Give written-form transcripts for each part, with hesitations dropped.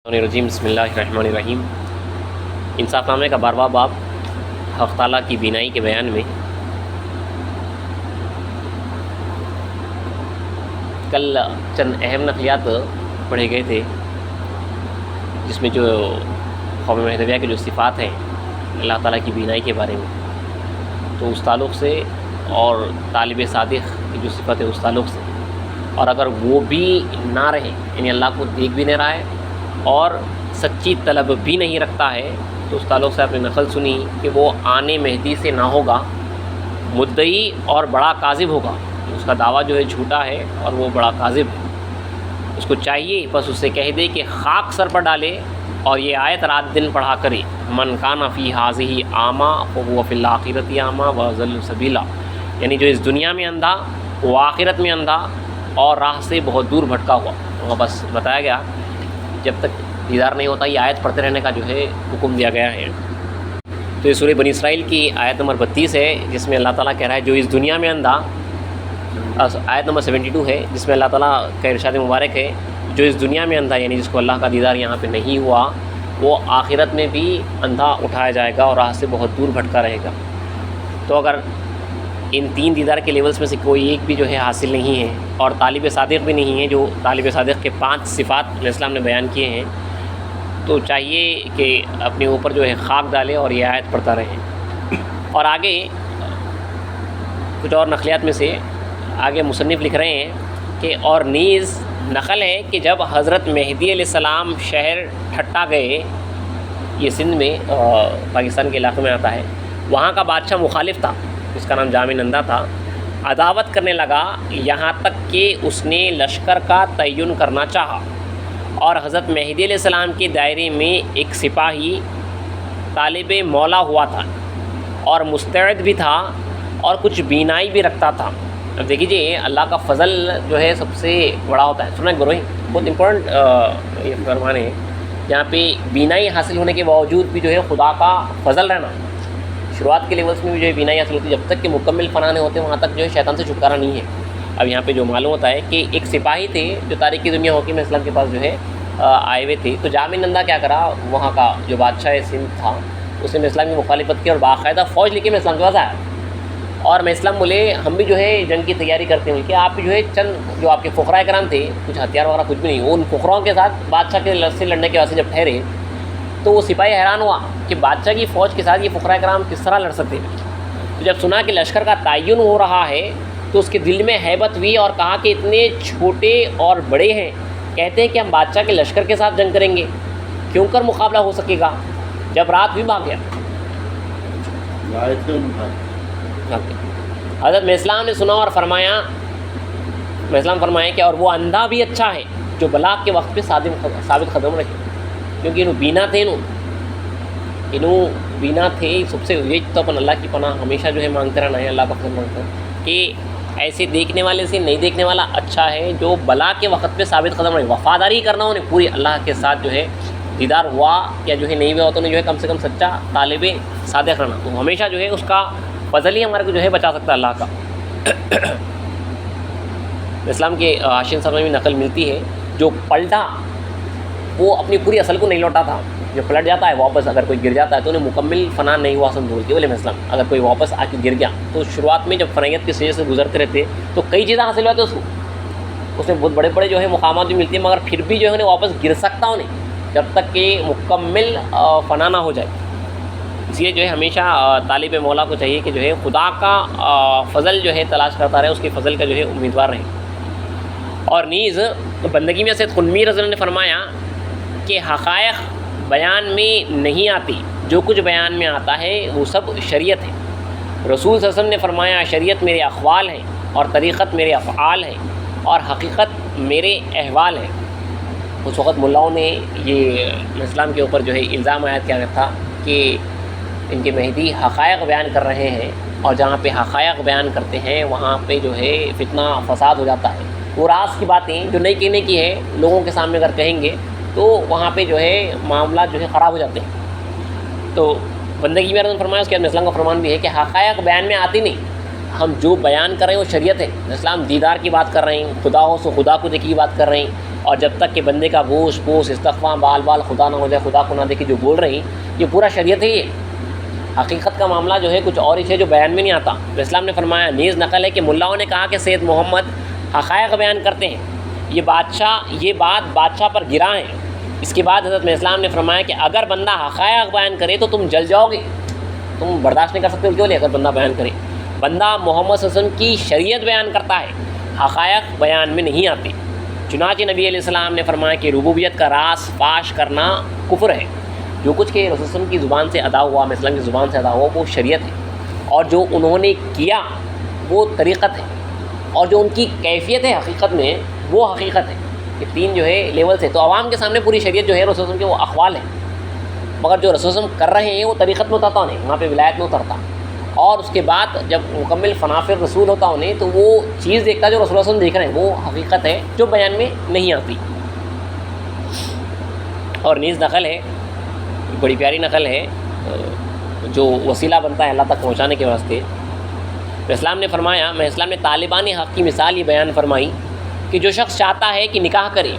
الرجیم بسم اللہ الرحمن الرحیم۔ انصاف نامے کا 12واں باب حق تعالیٰ کی بینائی کے بیان میں کل چند اہم نقلیات پڑھے گئے تھے، جس میں جو قوم مہدویہ کے جو صفات ہیں اللہ تعالیٰ کی بینائی کے بارے میں، تو اس تعلق سے، اور طالب صادق کی جو صفت ہے اس تعلق سے، اور اگر وہ بھی نہ رہے، یعنی اللہ کو دیکھ بھی نہیں رہا ہے اور سچی طلب بھی نہیں رکھتا ہے، تو اس تعلق سے آپ نے نقل سنی کہ وہ آنے مہدی سے نہ ہوگا، مدعی اور بڑا کاذب ہوگا، اس کا دعویٰ جو ہے جھوٹا ہے اور وہ بڑا کاذب ہے۔ اس کو چاہیے بس اس سے کہہ دے کہ خاک سر پر ڈالے اور یہ آیت رات دن پڑھا کرے، من کان فی ہذہ اعمیٰ فہو فی الآخرۃ اعمیٰ واضل سبیلا، یعنی جو اس دنیا میں اندھا وہ آخرت میں اندھا اور راہ سے بہت دور بھٹکا ہوا۔ وہاں بس بتایا گیا جب تک دیدار نہیں ہوتا یہ آیت پڑھتے رہنے کا جو ہے حکم دیا گیا ہے۔ تو یہ سورہ بنی اسرائیل کی آیت نمبر 32 ہے، جس میں اللہ تعالیٰ کہہ رہا ہے جو اس دنیا میں اندھا، آیت نمبر 72 ہے جس میں اللہ تعالیٰ کا ارشاد مبارک ہے جو اس دنیا میں اندھا، یعنی جس کو اللہ کا دیدار یہاں پہ نہیں ہوا، وہ آخرت میں بھی اندھا اٹھایا جائے گا اور راہ سے بہت دور بھٹکا رہے گا۔ تو اگر ان تین دیدار کے لیولز میں سے کوئی ایک بھی جو ہے حاصل نہیں ہے اور طالب صادق بھی نہیں ہے، جو طالب صادق کے 5 صفات اسلام نے بیان کیے ہیں، تو چاہیے کہ اپنے اوپر جو ہے خاک ڈالے اور یہ آیت پڑھتا رہے۔ اور آگے کچھ اور نقلیات میں سے آگے مصنف لکھ رہے ہیں کہ اور نیز نقل ہے کہ جب حضرت مہدی علیہ السلام شہر ٹھٹا گئے، یہ سندھ میں پاکستان کے علاقے میں آتا ہے، وہاں کا بادشاہ مخالف تھا جس کا نام جامع نندا تھا، عداوت کرنے لگا یہاں تک کہ اس نے لشکر کا تعین کرنا چاہا، اور حضرت مہدی علیہ السلام کے دائرے میں ایک سپاہی طالب مولا ہوا تھا اور مستعد بھی تھا اور کچھ بینائی بھی رکھتا تھا۔ اب دیکھیے اللہ کا فضل جو ہے سب سے بڑا ہوتا ہے۔ سنیں گروہی بہت امپورٹنٹ یہ فرمان ہے، جہاں پہ بینائی حاصل ہونے کے باوجود بھی جو ہے خدا کا فضل رہنا، شروعات کے لیولس میں بھی جو ہے بینائی حاصل ہوتی ہے، جب تک کہ مکمل فنا نہیں ہوتے وہاں تک جو ہے شیطان سے چھٹکارا نہیں ہے۔ اب یہاں پہ جو معلوم ہوتا ہے کہ ایک سپاہی تھے جو تاریخی دنیا حکیم اسلام کے پاس جو ہے آئے ہوئے تھے، تو جامع نندا کیا کرا، وہاں کا جو بادشاہ سندھ تھا اس نے اسلام کی مخالفت کی اور باقاعدہ فوج لے کے میں اسلام کے پاس آیا، اور میں اسلام بولے ہم بھی جو ہے جنگ کی تیاری کرتے ہیں کہ آپ بھی جو ہے چند جو آپ کے فقراء کرام تھے، کچھ ہتھیار وغیرہ کچھ بھی نہیں، ان فقراؤں کے ساتھ بادشاہ کے سے لڑنے کے واسطے جب ٹھہرے تو وہ سپاہی حیران ہوا کہ بادشاہ کی فوج کے ساتھ یہ فقراء کرام کس طرح لڑ سکتے ہیں۔ تو جب سنا کہ لشکر کا تعین ہو رہا ہے تو اس کے دل میں ہیبت ہوئی اور کہا کہ اتنے چھوٹے اور بڑے ہیں، کہتے ہیں کہ ہم بادشاہ کے لشکر کے ساتھ جنگ کریں گے، کیوں کر مقابلہ ہو سکے گا؟ جب رات بھی بھاگ گیا، حضرت میں اسلام نے سنا اور فرمایا، میں اسلام فرمایا کہ اور وہ اندھا بھی اچھا ہے جو بلاغ کے وقت پہ ثابت قدم رکھے، کیونکہ انہوں بینا تھے، انہوں بینا تھے، سب سے یہ تو اپن اللہ کی پناہ ہمیشہ جو ہے مانگتے رہنا ہے، اللہ کا فضل مانگتے ہیں کہ ایسے دیکھنے والے سے نہیں دیکھنے والا اچھا ہے جو بلا کے وقت پہ ثابت قدم رہے، وفاداری کرنا انہیں پوری اللہ کے ساتھ جو ہے دیدار ہوا یا جو ہے نہیں ہوا تو انہیں جو ہے کم سے کم سچا طالب صادق رہنا، تو ہمیشہ جو ہے اس کا فضل ہی ہمارے کو جو ہے بچا سکتا ہے اللہ کا۔ اسلام کے حاشیہ صاحب میں بھی نقل ملتی ہے، جو پلٹا وہ اپنی پوری اصل کو نہیں لوٹا تھا، جو پلٹ جاتا ہے واپس، اگر کوئی گر جاتا ہے تو انہیں مکمل فنا نہیں ہوا سمجھول کے علم اسلام، اگر کوئی واپس آ کے گر گیا تو شروعات میں جب فنیت کے سجے سے گزرتے رہتے تو کئی چیزیں حاصل ہوتی اس میں بہت بڑے بڑے جو ہے مقامات بھی ملتی ہیں، مگر پھر بھی جو ہے انہیں واپس گر سکتا ہوں نہیں جب تک کہ مکمل فنا نہ ہو جائے۔ اس لیے جو ہے ہمیشہ طالب مولا کو چاہیے کہ جو ہے خدا کا فضل جو ہے تلاش کرتا رہے، اس کے فضل کا جو ہے امیدوار رہے۔ اور نیز بندگی میں سید قنوی رضی اللہ عنہ نے فرمایا کہ حقائق بیان میں نہیں آتی، جو کچھ بیان میں آتا ہے وہ سب شریعت ہے۔ رسول صلی اللہ علیہ وسلم نے فرمایا شریعت میرے اقوال ہیں اور طریقت میرے افعال ہیں اور حقیقت میرے احوال ہیں۔ اس وقت ملاؤں نے یہ اسلام کے اوپر جو ہے الزام عائد کیا تھا کہ ان کے مہدی حقائق بیان کر رہے ہیں، اور جہاں پہ حقائق بیان کرتے ہیں وہاں پہ جو ہے فتنہ فساد ہو جاتا ہے، وہ راز کی باتیں جو نہیں کہنے کی ہے لوگوں کے سامنے اگر کہیں گے تو وہاں پہ جو ہے معاملات جو ہے خراب ہو جاتے ہیں۔ تو بندگی میں فرمایا، اس کے بعد اسلام کا فرمان بھی ہے کہ حقائق بیان میں آتی نہیں، ہم جو بیان کر رہے ہیں وہ شریعت ہے۔ اسلام دیدار کی بات کر رہے ہیں، خدا ہو سو خدا کو دیکھی کی بات کر رہے ہیں، اور جب تک کہ بندے کا بوس پوس استغفار بال بال خدا نہ ہو جائے، خدا کو نہ دیکھے جو بول رہی، یہ پورا شریعت ہے۔ یہ حقیقت کا معاملہ جو ہے کچھ اور ہی ہے جو بیان میں نہیں آتا۔ تو اسلام نے فرمایا، نیز نقل ہے کہ ملاؤں نے کہا کہ سید محمد حقائق بیان کرتے ہیں، یہ بات بادشاہ پر گراں ہے۔ اس کے بعد حضرت اسلام نے فرمایا کہ اگر بندہ حقائق بیان کرے تو تم جل جاؤ گے، تم برداشت نہیں کر سکتے ہو، کیوں نہیں؟ اگر بندہ بیان کرے، بندہ محمد صلی اللہ علیہ وسلم کی شریعت بیان کرتا ہے، حقائق بیان میں نہیں آتی۔ چنانچہ نبی علیہ السلام نے فرمایا کہ ربوبیت کا راز فاش کرنا کفر ہے۔ جو کچھ کہ رسول صلی اللہ علیہ وسلم کی زبان سے ادا ہوا، مثلاً کی زبان سے ادا ہوا، وہ شریعت ہے، اور جو انہوں نے کیا وہ طریقت ہے، اور جو ان کی کیفیت ہے حقیقت میں وہ حقیقت ہے۔ یہ تین جو ہے لیول سے، تو عوام کے سامنے پوری شریعت جو ہے رسول صلی اللہ علیہ وسلم کے وہ اقوال ہیں، مگر جو رسول صلی اللہ علیہ وسلم کر رہے ہیں وہ طریقت میں اترتا نہیں، وہاں پہ ولایت میں اترتا، اور اس کے بعد جب مکمل فنافر رسول ہوتا انہیں تو وہ چیز دیکھتا جو رسول اللہ صلی اللہ علیہ وسلم دیکھ رہے ہیں، وہ حقیقت ہے جو بیان میں نہیں آتی۔ اور نیز نقل ہے، بڑی پیاری نقل ہے جو وسیلہ بنتا ہے اللہ تک پہنچانے کے واسطے۔ تو اسلام نے فرمایا، اسلام نے طالبان حق کی مثال یہ بیان فرمائی کہ جو شخص چاہتا ہے کہ نکاح کرے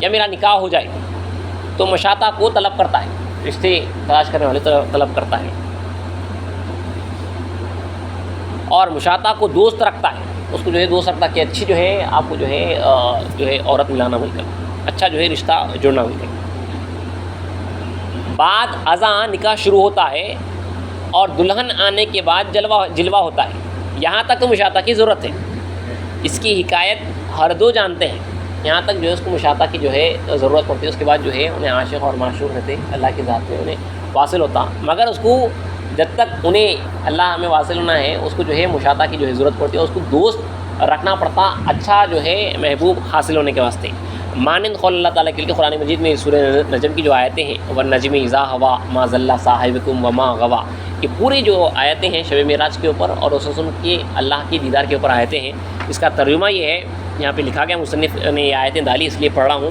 یا میرا نکاح ہو جائے تو مشاطہ کو طلب کرتا ہے، رشتے تلاش کرنے والے طلب کرتا ہے، اور مشاطہ کو دوست رکھتا ہے، اس کو جو ہے دوست رکھتا ہے کہ اچھی جو ہے آپ کو جو ہے عورت ملانا مل کر، اچھا جو ہے رشتہ جڑنا مل کر۔ بعد ازاں نکاح شروع ہوتا ہے اور دلہن آنے کے بعد جلوہ ہوتا ہے، یہاں تک تو مشاطہ کی ضرورت ہے۔ اس کی حکایت ہر دو جانتے ہیں، یہاں تک جو ہے اس کو مشاطہ کی جو ہے ضرورت پڑتی ہے، اس کے بعد جو ہے انہیں عاشق اور معشوق رہتے اللہ کی ذات میں انہیں واصل ہوتا، مگر اس کو جب تک انہیں اللہ میں واصل ہونا ہے اس کو جو ہے مشاطہ کی جو ہے ضرورت پڑتی ہے، اس کو دوست رکھنا پڑتا اچھا جو ہے محبوب حاصل ہونے کے واسطے۔ مانند قول اللہ تعالیٰ کے قرآن مجید میں سورہ نجم کی جو آیتیں ہیں، والنجم اذا ہوا ما ضل صاحبکم وما غوا، یہ پوری جو آیتیں ہیں شب معراج کے اوپر اور رسول اللہ کے اللہ کی دیدار کے اوپر آیتیں ہیں۔ اس کا ترجمہ یہ ہے، یہاں پہ لکھا گیا، مصنف نے یہ آیتیں ڈالی اس لیے پڑھ رہا ہوں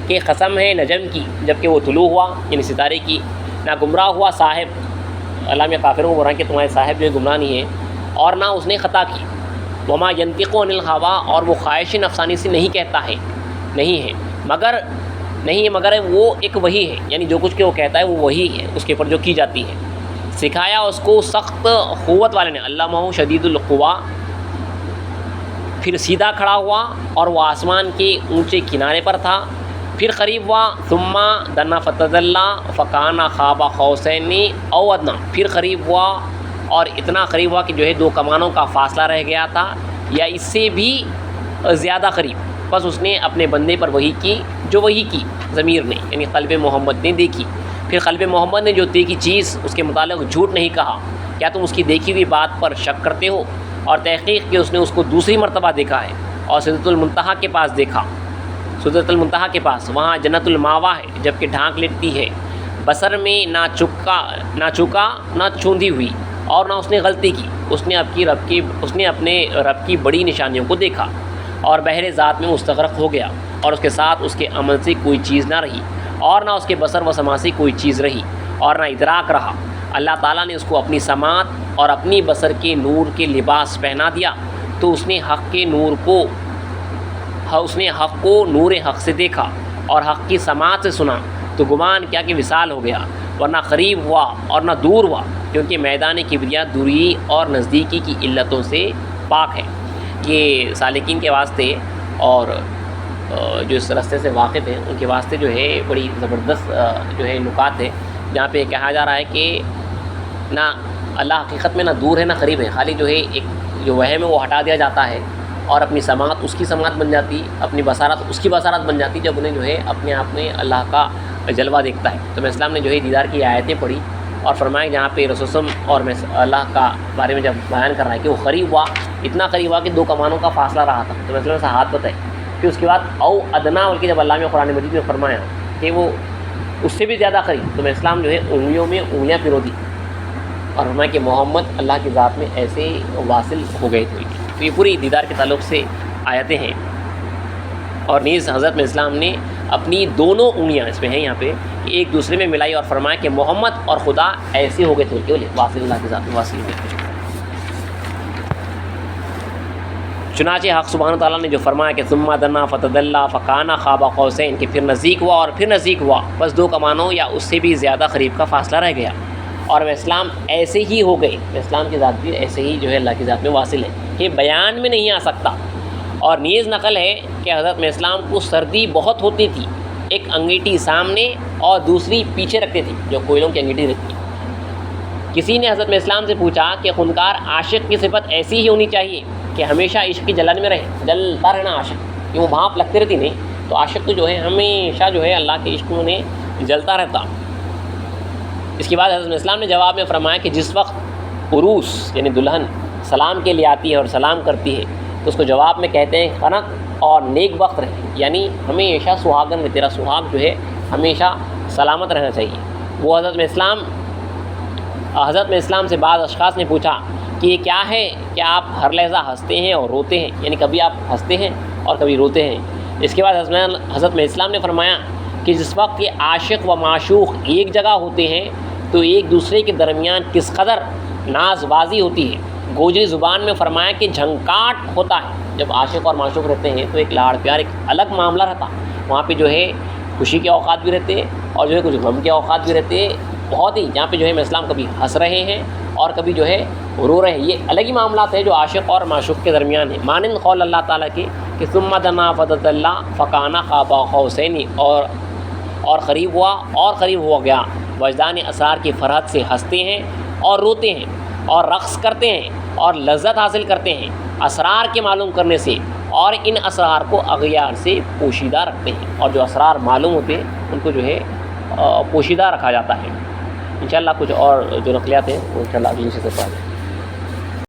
کہ قسم ہے نجم کی جب کہ وہ طلوع ہوا، یعنی ستارے کی، نہ گمراہ ہوا صاحب، اللہ میں کافروں کو بول رہا ہے کہ تمہارے صاحب جو ہے گمراہ نہیں ہے، اور نہ اس نے خطا کی، وما ینطق عن الہوا، اور وہ خواہش نفسانی سے نہیں کہتا ہے، نہیں ہے مگر وہ ایک وہی ہے، یعنی جو کچھ کہ وہ کہتا ہے وہ وہی ہے اس کے اوپر جو کی جاتی ہے۔ سکھایا اس کو سخت قوت والے نے، علمہ شدید القوا، پھر سیدھا کھڑا ہوا اور وہ آسمان کے اونچے کنارے پر تھا، پھر قریب ہوا، ثم دنا فتدلی فکان خواب قوسین او ادنی، پھر قریب ہوا اور اتنا قریب ہوا کہ جو ہے دو کمانوں کا فاصلہ رہ گیا تھا یا اس سے بھی زیادہ قریب، بس اس نے اپنے بندے پر وحی کی جو وحی کی ضمیر نے، یعنی قلب محمد نے دیکھی، پھر قلب محمد نے جو دیکھی چیز اس کے متعلق جھوٹ نہیں کہا، کیا تم اس کی دیکھی ہوئی بات پر شک کرتے ہو؟ اور تحقیق کہ اس نے اس کو دوسری مرتبہ دیکھا ہے اور سدرۃ المنتہا کے پاس دیکھا، سدرۃ المنتہا کے پاس، وہاں جنت الماوا ہے جب کہ ڈھانک لیٹتی ہے، بصر میں نہ چکا نہ چھوندی ہوئی اور نہ اس نے غلطی کی، اس نے اپنے رب کی بڑی نشانیوں کو دیکھا اور بحر ذات میں مستغرق ہو گیا، اور اس کے ساتھ اس کے عمل سے کوئی چیز نہ رہی اور نہ اس کے بصر و سماع سے کوئی چیز رہی اور نہ ادراک رہا۔ اللہ تعالیٰ نے اس کو اپنی سماعت اور اپنی بصر کے نور کے لباس پہنا دیا، تو اس نے حق کو نور حق سے دیکھا اور حق کی سماعت سے سنا، تو گمان کیا کہ وصال ہو گیا، ورنہ قریب ہوا اور نہ دور ہوا، کیونکہ میدان کبریا دوری اور نزدیکی کی علتوں سے پاک ہے۔ یہ سالکین کے واسطے اور جو اس راستے سے واقف ہیں ان کے واسطے جو ہے بڑی زبردست جو ہے نکات ہے، جہاں پہ کہا جا رہا ہے کہ نہ اللہ حقیقت میں نہ دور ہے نہ قریب ہے، خالی جو ہے ایک جو وہم ہے وہ ہٹا دیا جاتا ہے اور اپنی سماعت اس کی سماعت بن جاتی، اپنی بصارت اس کی بصارت بن جاتی، جب انہیں جو ہے اپنے آپ میں اللہ کا جلوہ دیکھتا ہے۔ تو اسلام نے جو ہے دیدار کی آیتیں پڑھی اور فرمایا جہاں پہ رسول صلی اللہ علیہ وسلم اور اللہ کا بارے میں جب بیان کر رہا ہے کہ وہ قریب ہوا، اتنا قریب ہوا کہ دو کمانوں کا فاصلہ رہا تھا، تو اسلام سے ہاتھ بتائے، پھر اس کے بعد او ادنا، بلکہ جب اللہ میں قرآن مجید میں فرمایا کہ وہ اس سے بھی زیادہ قریب، تو اسلام جو ہے انگلیوں میں انگلیاں پرو دی اور فرمایا کہ محمد اللہ کی ذات میں ایسے واصل ہو گئے تھے۔ تو یہ پوری دیدار کے تعلق سے آیتیں ہیں، اور نیز حضرت میں اسلام نے اپنی دونوں انگلیاں اس میں ہیں یہاں پہ ایک دوسرے میں ملائی اور فرمایا کہ محمد اور خدا ایسے ہو گئے تھے کہ واصل اللہ کی ذات میں واصل ہوئے تھے۔ چنانچہ حق سبحانہ تعالیٰ نے جو فرمایا کہ ثم دنا فتدلی فکان قاب قوسین، کہ پھر نزدیک ہوا اور پھر نزدیک ہوا، بس 2 کا معنی یا اس سے بھی زیادہ قریب کا فاصلہ رہ گیا، اور وہ اسلام ایسے ہی ہو گئے، اسلام کی ذات بھی ایسے ہی جو ہے اللہ کی ذات میں واصل ہے، یہ بیان میں نہیں آ سکتا۔ اور نیز نقل ہے کہ حضرت میں اسلام کو سردی بہت ہوتی تھی، ایک انگیٹھی سامنے اور دوسری پیچھے رکھتے تھے، جو کوئلوں کی انگیٹھی رکھتی ہے۔ کسی نے حضرت میں اسلام سے پوچھا کہ خونکار عاشق کی صفت ایسی ہی ہونی چاہیے کہ ہمیشہ عشق کی جلن میں رہے، جلتا رہنا عاشق، کہ وہ بھاپ لگتی رہتی نہیں، تو عاشق تو جو ہے ہمیشہ جو ہے اللہ کے عشق میں جلتا رہتا۔ اس کے بعد حضرت اسلام نے جواب میں فرمایا کہ جس وقت عروس یعنی دلہن سلام کے لیے آتی ہے اور سلام کرتی ہے تو اس کو جواب میں کہتے ہیں خنق اور نیک وقت رہے، یعنی ہمیشہ سہاگن رہے، تیرا سہاگ جو ہے ہمیشہ سلامت رہنا چاہیے۔ وہ حضرت میں اسلام سے بعض اشخاص نے پوچھا کہ یہ کیا ہے کہ آپ ہر لحظہ ہنستے ہیں اور روتے ہیں، یعنی کبھی آپ ہنستے ہیں اور کبھی روتے ہیں۔ اس کے بعد حضرت میں اسلام نے فرمایا کہ جس وقت یہ عاشق و معشوق ایک جگہ ہوتے ہیں تو ایک دوسرے کے درمیان کس قدر ناز بازی ہوتی ہے۔ گوجری زبان میں فرمایا کہ جھنکاٹ ہوتا ہے، جب عاشق اور معشوق رہتے ہیں تو ایک لاڑ پیار، ایک الگ معاملہ رہتا، وہاں پہ جو ہے خوشی کے اوقات بھی رہتے ہیں اور جو ہے کچھ غم کے اوقات بھی رہتے ہیں، بہت ہی، جہاں پہ جو ہے میں اسلام کبھی ہنس رہے ہیں اور کبھی جو ہے رو رہے ہیں، یہ الگ ہی معاملات ہیں جو عاشق اور معشوق کے درمیان ہیں۔ مانند قول اللہ تعالیٰ کی کہ ثم دنا فتدلی فکان قاب قوسین، اور قریب ہوا اور قریب ہو گیا، وجدان اسرار کی فرحت سے ہنستے ہیں اور روتے ہیں اور رقص کرتے ہیں اور لذت حاصل کرتے ہیں اسرار کے معلوم کرنے سے، اور ان اسرار کو اغیار سے پوشیدہ رکھتے ہیں، اور جو اسرار معلوم ہوتے ہیں ان کو جو ہے پوشیدہ رکھا جاتا ہے۔ انشاءاللہ کچھ اور جو نقلیات ہیں وہ انشاءاللہ اگلی سے پڑھیں۔